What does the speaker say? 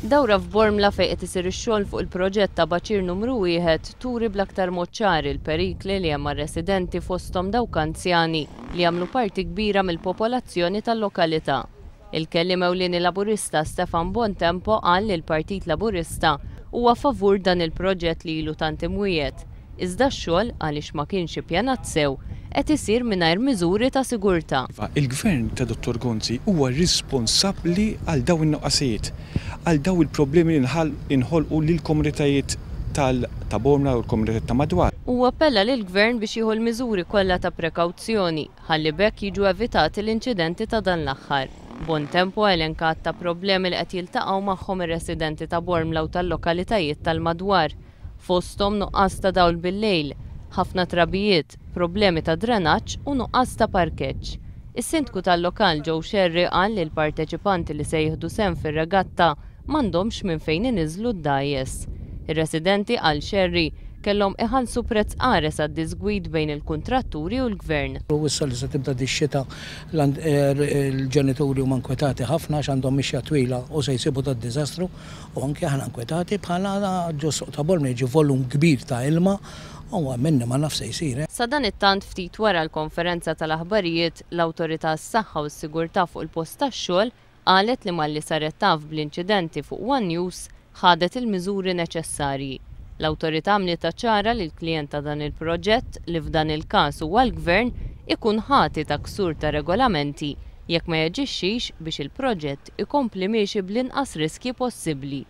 Dawra f'Bormla fejn qed isir ix-xogħol fuq il-proġett ta' Baċir numru 1 turi bl-aktar mod ċari l-perikli li hemm residenti fosthom dawk anzjani li jagħmlu parti kbira mill-popolazzjoni tal-lokalità. Il-kelliem ewlieni Laburista Stefan Bontempo qal li l-Partit Laburista huwa favur dan il-proġett li ilu tant imwiegħed. Iżda x-xogħol għaliex ma kienx ippjanat sew qed isir mingħajr miżuri ta' sigurtà. Il-Gvern ta' Dottor Gonzi huwa responsabbli għal dawn in-noqqasijiet, għal dawn il-problemi li inħolqu lill-komunitajiet ta' Bormla u l-komunitajiet ta' madwar. Huwa appella lill-Gvern biex jieħu l-miżuri kollha ta' prekawzjoni ħalli bekk jiġu evitati l-inċidenti ta' dan l-aħħar. Bontempo elenkat ta' problemi li qed jiltaqgħu magħhom ir-residenti ta' Bormla u tal-lokalitajiet tal-madwar. Fosthom nuqqas ta' dawl bil-lejl, ħafna trabijiet, problemi ta' drenaġġ u nuqqas ta' parkeġġ. Is-sindku tal-lokal Joe Sherry qal li l-parteċipanti li se jieħdu sehem fir-regatta m'għandhomx minn fejn iniżlu d-dgħajjes. Ir-residenti qal Sherry kellhom iħallsu prezz qares għad-disgwid bejn il-kuntratturi u l-Gvern. Issa li se tibda dix-xita l-ġenituri huma nkwetati ħafna x'għandhom mixja twila u se jsibu tad-diżastru u anke aħna nkwetati bħala ġo ta' Bormla jiġi volum kbir ta' ilma u minni ma naf se jsir. Sa dan it-tant ftit wara l-konferenza tal-aħbarijiet l-Awtorità s-Saħħa u s-Sigurtà fuq il-post tax-xogħol qalet li malli saret taf bl-inċidenti fuq One News ħadet il-miżuri neċessarji. L-Awtorità għamlet ċara li l-klijent ta' dan il-proġett li f'dan il-każ huwa l-Gvern ikun ħati ta' ksur ta' regolamenti jekk ma jaġixxix biex il-proġett ikompli miexi bl-inqas riskji possibbli.